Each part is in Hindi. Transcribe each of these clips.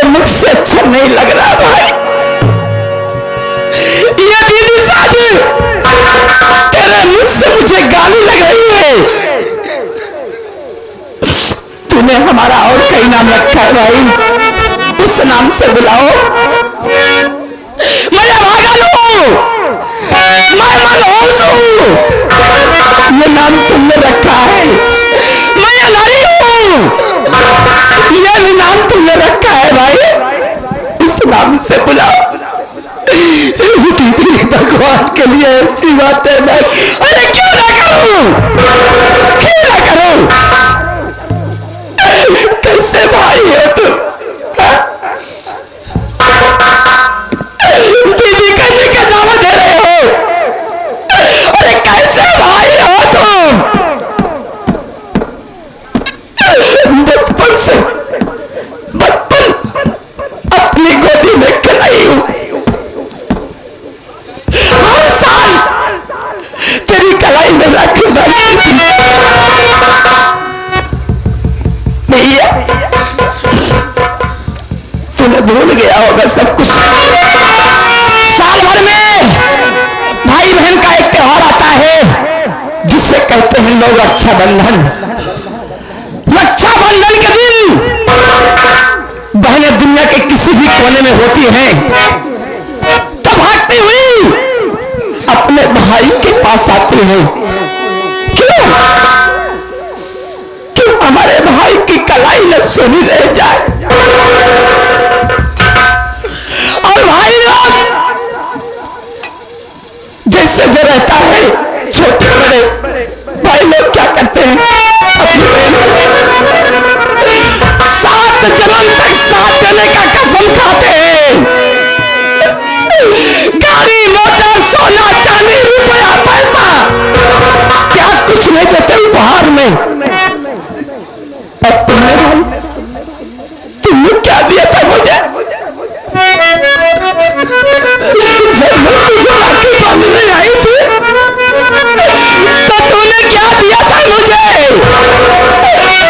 मुझसे अच्छा नहीं लग रहा भाई। ये दीदी शादी तेरे मुझसे मुझे गाली लग रही है। तूने हमारा और कई नाम रखा है भाई, उस नाम से बुलाओ। मैं भागा लूं, मैं मनहूस हूं। ये नाम तुमने रखा है, मैं नहीं हूं। ये भी नाम तुमने रखा है भाई, इस नाम से बुलाओ। दीदी भगवान के लिए ऐसी बातें नहीं। अरे क्यों ना करूं, क्यों ना करूं? कैसे भाई हो तुम? दीदी कहने का दावा दे रहे हो? अरे कैसे भाई हो तुम? बचपन से अपनी गोदी में खिलाई हूं, हर साल तेरी कलाई में रख भैया। तूने भूल गया होगा सब कुछ। साल भर में भाई बहन का एक त्योहार आता है जिसे कहते हैं लोग रक्षाबंधन। रक्षाबंधन के दिन बहनें दुनिया के किसी भी कोने में होती हैं, तब भागती हुई अपने भाई के पास आती हैं। क्यों? क्यों हमारे भाई की कलाई न सुनी रह जाए। और भाई लोग जैसे जो रहता है, छोटे बड़े भाई लोग क्या करते हैं, सात जन्म तक साथ देने का कसम खाते हैं। गाड़ी मोटर सोना चांदी रुपया पैसा क्या कुछ नहीं देते उपहार में। अब तुमने क्या दिया था मुझे? जब मैं तुझे राखी बांधने आई थी तो तूने क्या दिया था मुझे?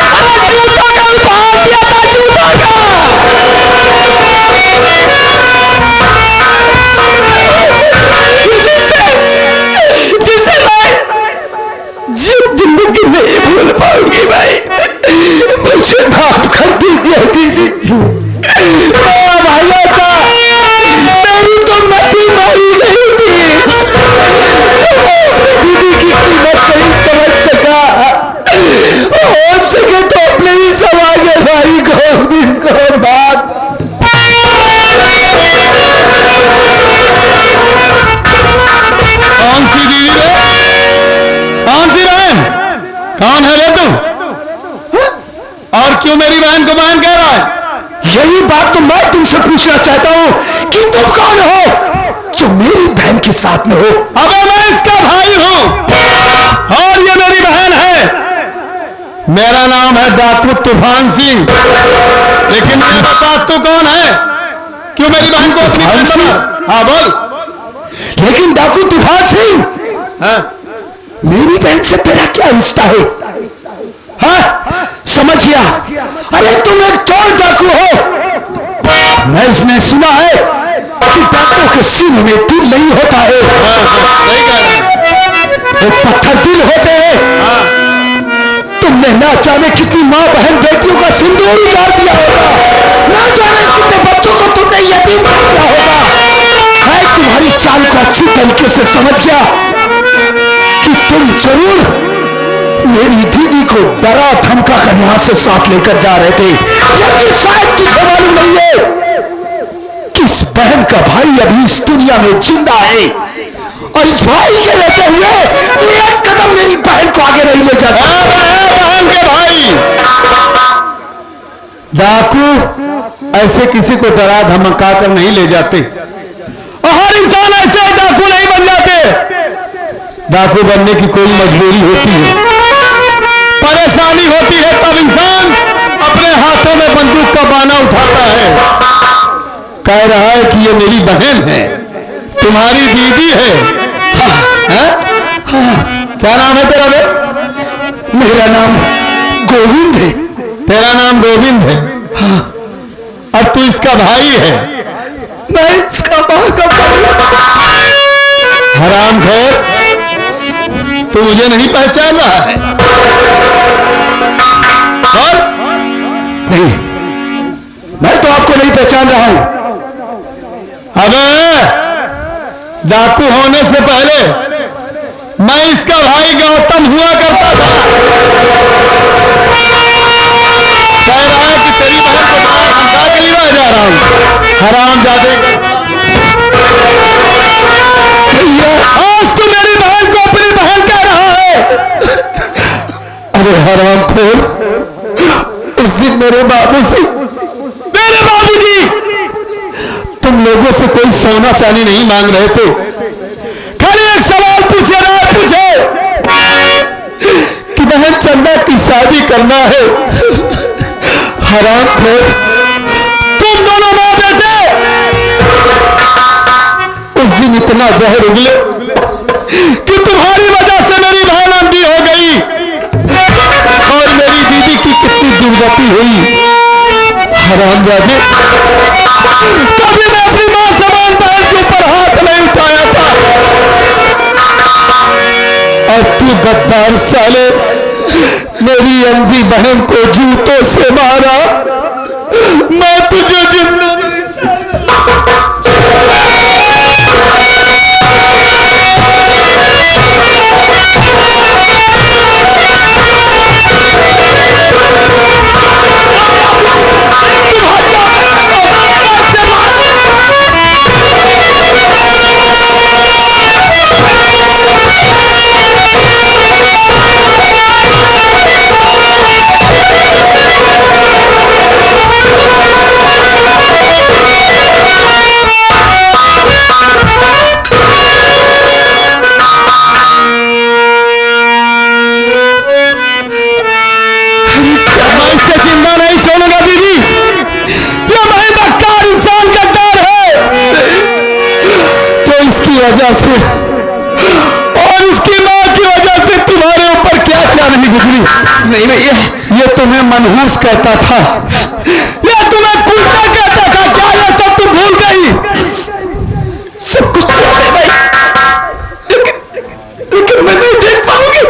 अरे जूतों का उपहार दिया था, जूतों का। जिसे मैं जिंदगी में ये भूल पाऊंगी भाई। मुझे माफ कर दीजिए दीदी। भाइयों का मेरी तो मती मारी गई थी, दीदी की कीमत नहीं समझ सका। हो सके तो अपने ही समाज भाई गोविंद को बात। कौन सी दीदी रे? कौन सी बहन? कौन है रे तुम? और क्यों मेरी बहन को बहन कह रहा है? यही बात तो मैं तुमसे पूछना चाहता हूं कि तुम कौन हो जो मेरी बहन के साथ में हो? अबे मैं इसका भाई हूं और ये मेरी बहन है। मेरा नाम है डाकू तूफान सिंह। लेकिन मैं बता तू कौन है? क्यों मेरी बहन को अपनी बहन बना? हाँ बोल। लेकिन डाकू तूफान सिंह, हाँ? मेरी बहन से तेरा क्या रिश्ता है? हाँ समझ गया। अरे तुम एक चोर डाकू हो। मैं इसने सुना है कि डाकू के सीने में दिल नहीं होता है, सही कह रहे हैं। वो पत्थर दिल होते हैं। तुमने ना जाने कितनी माँ बहन बेटियों का सिंदूर उजाड़ दिया होगा, ना जाने कितने बच्चों को तुमने यतीम कर दिया होगा। मैं तुम्हारी चाल को अच्छी तरीके से समझ गया कि तुम जरूर मेरी दीदी को डरा धमका कर यहां से साथ लेकर जा रहे थे। लेकिन शायद तुझे मालूम नहीं है कि इस बहन का भाई अभी इस दुनिया में जिंदा है, और इस भाई के रहते हुए तू एक कदम मेरी बहन को आगे नहीं ले जा सकता। बहन के भाई डाकू ऐसे किसी को डरा धमका कर नहीं ले जाते, और हर इंसान ऐसे डाकू नहीं बन जाते। डाकू बनने की कोई मजबूरी होती है, परेशानी होती है, तब इंसान अपने हाथों में बंदूक का बाना उठाता है। कह रहा है कि ये मेरी बहन है, तुम्हारी दीदी है। क्या नाम है तेरा बे? मेरा नाम गोविंद है। तेरा नाम गोविंद है? हाँ। अब तू इसका भाई है। मैं इसका मां का भाई। हरामखोर, तू मुझे नहीं पहचान रहा है? और नहीं, मैं तो आपको नहीं पहचान रहा हूं। अबे डाकू होने से पहले मैं इसका भाई गौतम हुआ करता था। कह रहा है कि तेरी बहन को मार धमका के लिए रह जा रहा हूं। हरामजादे, आज तू मेरी बहन को अपनी बहन कह रहा है? अरे हरामखोर, उस दिन मेरे बाबूजी तुम लोगों से कोई सोना चांदी नहीं मांग रहे थे, खाली एक सवाल पूछे ना पूछे कि बहन चंदा की शादी करना है। हरामखोर, तुम दोनों मां बेटे उस दिन इतना जहर उगले कि तुम्हारी वजह से मेरी बहन अंधी हो गई और मेरी दीदी की कितनी दुर्गति हुई। हरामजादे, कभी मैं अपनी मां समान बहन के ऊपर हाथ नहीं उठाया था, और तू गद्दार साले मेरी अंधी बहन को जूतों से मारा। मैं तुझे जिंदा नहीं वजह से और इसकी मां की वजह से तुम्हारे ऊपर क्या क्या नहीं गुजरी। नहीं भैया, ये तुम्हें मनहूस कहता था, ये तुम्हें कुत्ता कहता था, क्या ये सब तुम भूल गई? सब कुछ याद है भाई, लेकिन मैं नहीं देख पाऊंगी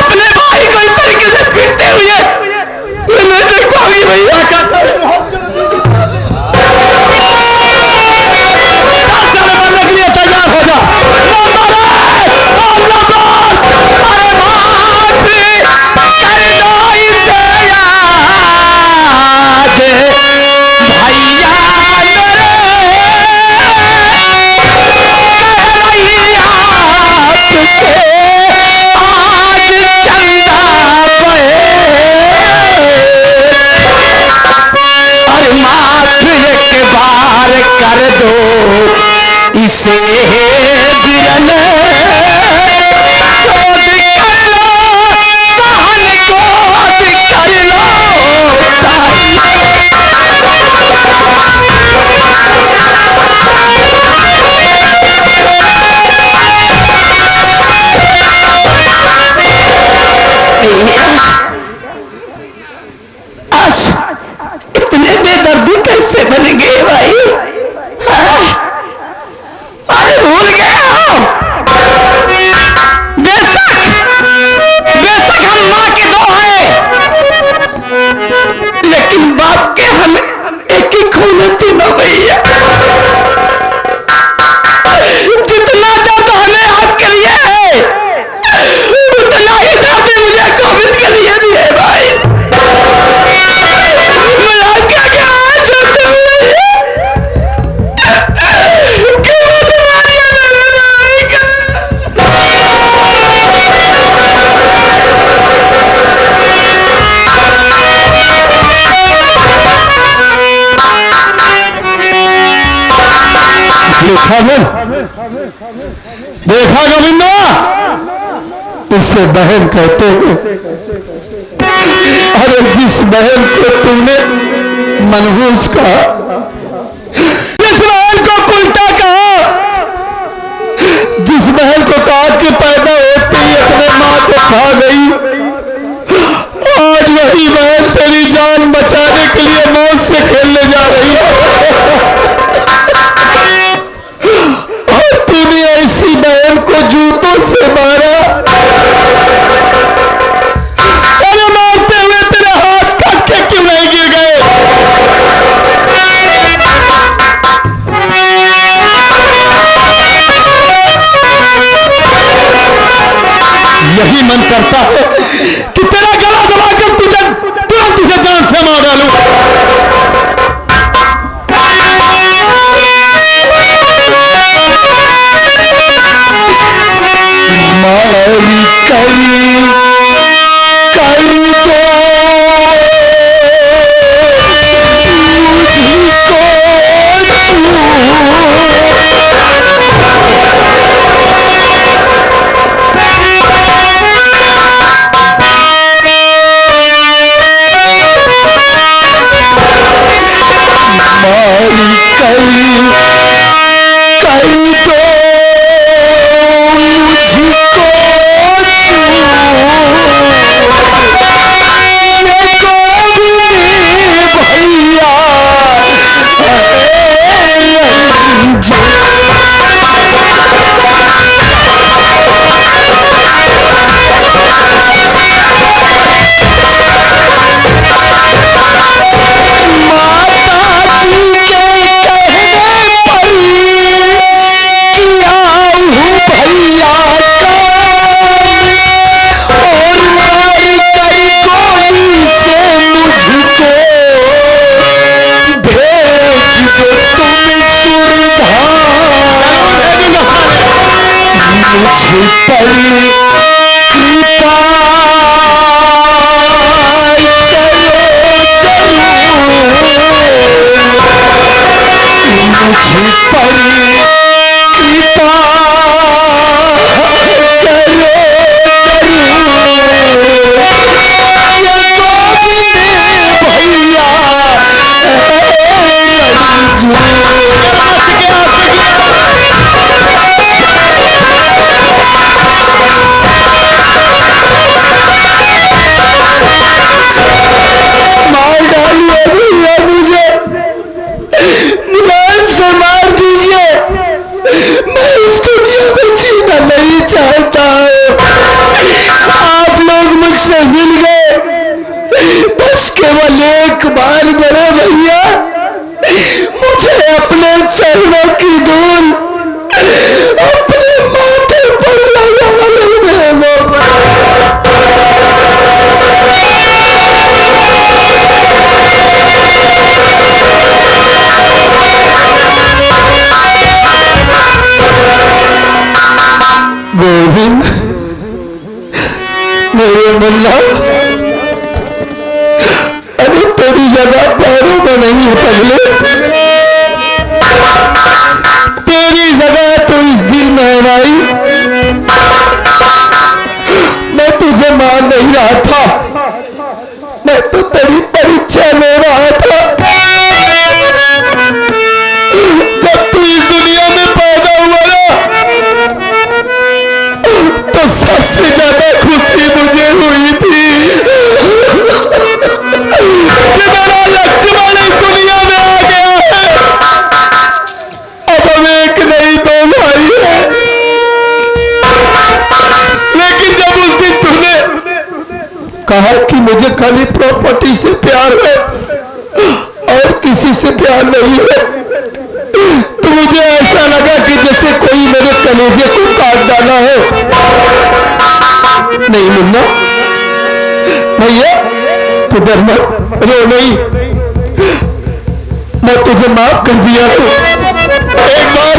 अपने भाई को इस तरीके से पीटते हुए। मैं नहीं देख पाऊंगी भैया। तैयार हो जा। कर दो इसे बिरन आज इतने बेदर्दी कैसे बन गए भाई? अरे भूल गए हो? बेशक हम मां के दो हैं, लेकिन बाप के हम एक ही खून तीनों भैया। जितना दर्द हमें आपके लिए है, उतना ही दर्द मुझे कोविड के लिए भी है भाई। मैं आपका क्या चाहता हूँ देखा गोविंदा, इसे बहन कहते हैं। अरे जिस बहन को तुमने मनहूस कहा, जिस बहन को उल्टा कहा, जिस बहन को कहा कि पैदा होते ही अपने मां को खा गई, आज वही बहन तेरी जान बचाने के लिए मौत से खेलने यही मन करता है कि तेरा गला दबाकर तुझे तुरंत उसे जान से मार डालूं। मारी करी करी तो मुझको अरे तेरी जगह पैरों में नहीं है पगले, तेरी जगह तो इस दिल में है भाई। मैं तुझे मान नहीं रहा था, मैं तो तेरी परीक्षा ले रहा था। जब तू इस दुनिया में पैदा हुआ ना, तो सबसे ज्यादा खुशी मुझे हुई थी कि मेरा लक्ष्मण इस दुनिया में आ गया है। अब हम एक नहीं दो भाई है। लेकिन जब उस दिन तूने कहा कि मुझे खाली प्रॉपर्टी से प्यार है और किसी से प्यार नहीं है, तो मुझे ऐसा लगा कि जैसे कोई मेरे कलेजे को काट डाला हो। नहीं मुन्ना भैया, तू डर मत, रो नहीं, मैं तुझे माफ कर दिया हूं। एक बार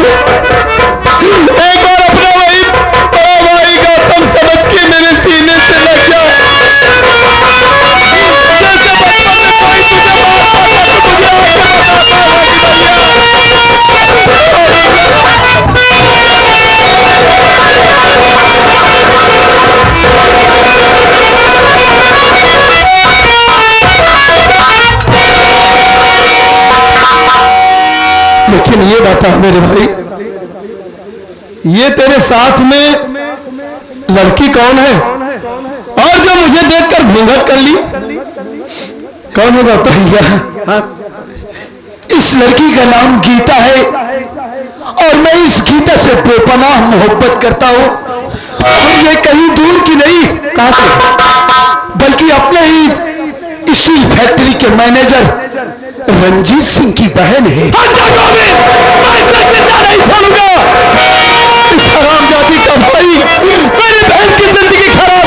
अपना वही बड़ा भाई गौतम समझ के मेरे सीने से लग जा। जैसे बचपन में कोई तुझे माफ करता तो मुझे लेकिन ये बता मेरे भाई, ये तेरे साथ में लड़की कौन है? और जो मुझे देखकर घूंघट कर ली, कौन है बता? हाँ? इस लड़की का नाम गीता है और मैं इस गीता से बेपनाह मोहब्बत करता हूँ। और ये कहीं दूर की नहीं, कहां से, बल्कि अपने ही स्टील फैक्ट्री के मैनेजर रंजीत सिंह की बहन है। मैं जिंदा नहीं छोड़ूंगा इस हरामजादी का भाई, मेरी बहन की जिंदगी खराब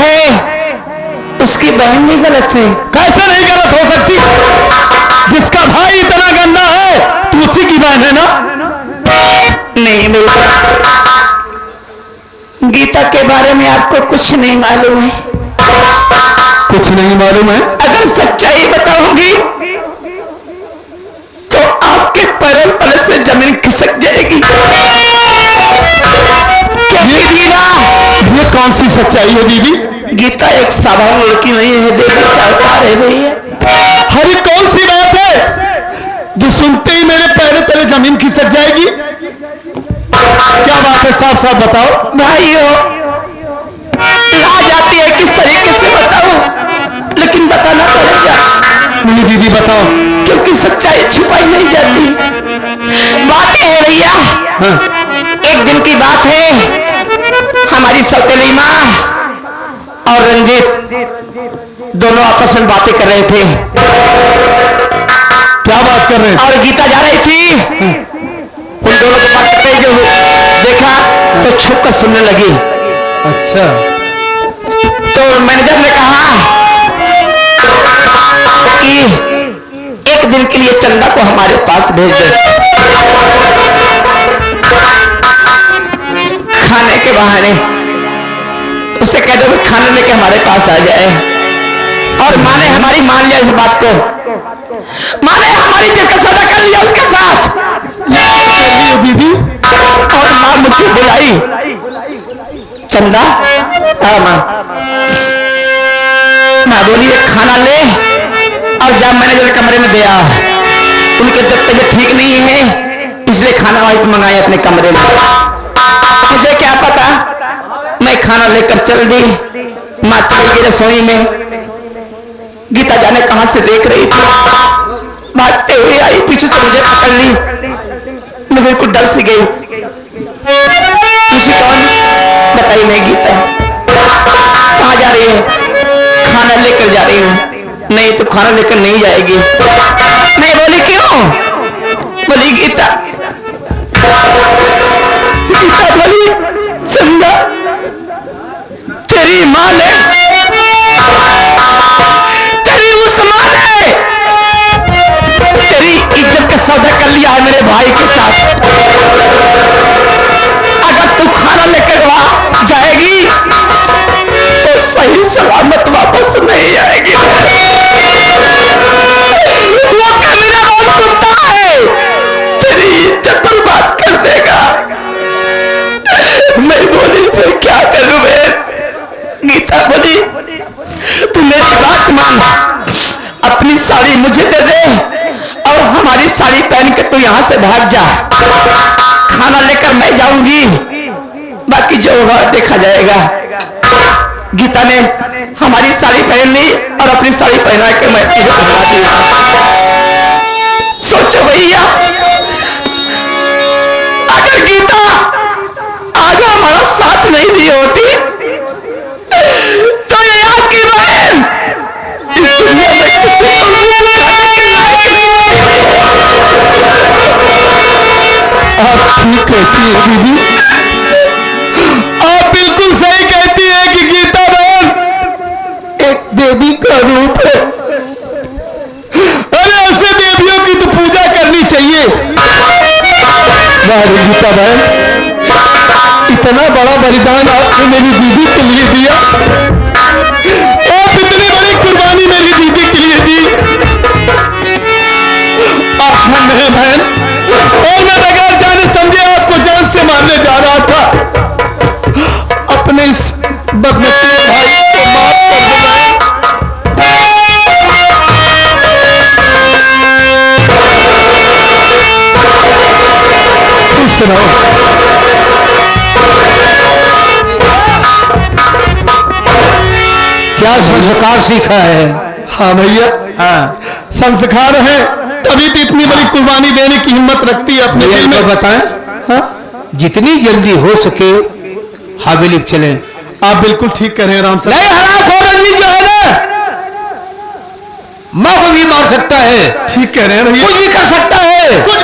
है उसकी बहन भी गलत है। कैसे नहीं गलत हो सकती? जिसका भाई इतना गंदा है तो उसी की बहन है ना? नहीं बेटा, गीता के बारे में आपको कुछ नहीं मालूम है। कुछ नहीं मालूम है? अगर सच्चाई बताऊंगी तो आपके पैरों पर से जमीन खिसक जाएगी। क्योंकि गीता, ये कौन सी सच्चाई है दीदी? गीता एक साधारण लड़की नहीं है देवी, अवतार है भैया। हरी कौन सी बात है जो सुनते ही मेरे पैरों तले जमीन खिसक जाएगी? क्या बात है, साफ साफ बताओ। भाइयों, लाज आती है किस तरीके से बताऊं, लेकिन बताना पड़ेगा। नहीं दीदी बताओ। क्योंकि सच्चाई छुपाई नहीं जाती। बात है भैया, हाँ। एक दिन की बात है, हमारी सौतेली माँ और रंजीत दोनों आपस में बातें कर रहे थे। क्या बात कर रहे थे? और गीता जा रही थी। उन दोनों को बात करते जो देखा तो छुप कर सुनने लगी। अच्छा। तो मैनेजर ने कहा कि एक दिन के लिए चंदा को हमारे पास भेज दे, खाने के बहाने। उसे कह दो कि खाना लेके हमारे पास आ जाए। और माँ ने हमारी मान लिया इस बात को। माँ ने हमारी जिद का सौदा कर लिया उसके साथ। दीदी और माँ मुझसे बुलाई, चंदा। हाँ माँ। माँ बोली एक खाना ले और जा मैनेजर कमरे में दे आ। उनके तबीयत ठीक नहीं है इसलिए खाना वाइफ मंगाए अपने कमरे में। मुझे क्या पता, मैं खाना लेकर चल दी। माँ चली गई रसोई में। गीता जाने कहां से देख रही थी, भागते हुए आई, पीछे से मुझे पकड़ ली। मैं बिल्कुल डर सी गई। तुझे कौन? बताई मैं गीता। कहाँ जा रही है? खाना लेकर जा रही हूँ। नहीं तो खाना लेकर नहीं जाएगी। मैं बोली क्यों? बोली गीता बोली चंदा तेरी माँ ने, तेरी उस माँ ने तेरी इज्जत का सौदा कर लिया है मेरे भाई के साथ। अगर तू खाना लेकर वहां जाएगी तो सही सलामत वापस नहीं आएगी। वो कमीना बहुत कुत्ता है, तेरी इज्जत बर्बाद कर देगा। मैं बोली फिर क्या करूं मैं? गीता बोली तू मेरी बात मान, अपनी साड़ी मुझे दे दे और हमारी साड़ी पहन के तू यहां से भाग जा। खाना लेकर मैं जाऊंगी, बाकी जो होगा देखा जाएगा। गीता ने हमारी साड़ी पहन ली और अपनी साड़ी पहना के मैं इधर भागा दिया। सोचो भैया, अगर गीता आज हमारा साथ नहीं दी होती तो ये आपकी बहन इस दुनिया में किसी को आप ठीक कहती है दीदी, आप बिल्कुल सही कहती है कि गीता बहन एक देवी का रूप है। अरे ऐसे देवियों की तो पूजा करनी चाहिए। वाह गीता बहन, इतना बड़ा बलिदान आपने मेरी दीदी के लिए दिया। आप इतनी बड़ी कुर्बानी मेरी दीदी के लिए दी। आप मेरे बहन, और मैं बगैर जाने समझे आपको जान से मारने जा रहा था। अपने इस बदनसीब भाई को माफ कर दो बहन। सुनो, क्या संस्कार सीखा है? हाँ भैया, हाँ संस्कार है, तभी तो इतनी बड़ी कुर्बानी देने की हिम्मत रखती है अपने दिल में। बताएं, हाँ? जितनी जल्दी हो सके हवेली चलें। आप बिल्कुल ठीक कह रहे हैं राम सर। नहीं, हराम रंजीत जो है ना, माँ को भी मार सकता है। ठीक कह रहे हैं भैया, कुछ भी कर सकता है, कुछ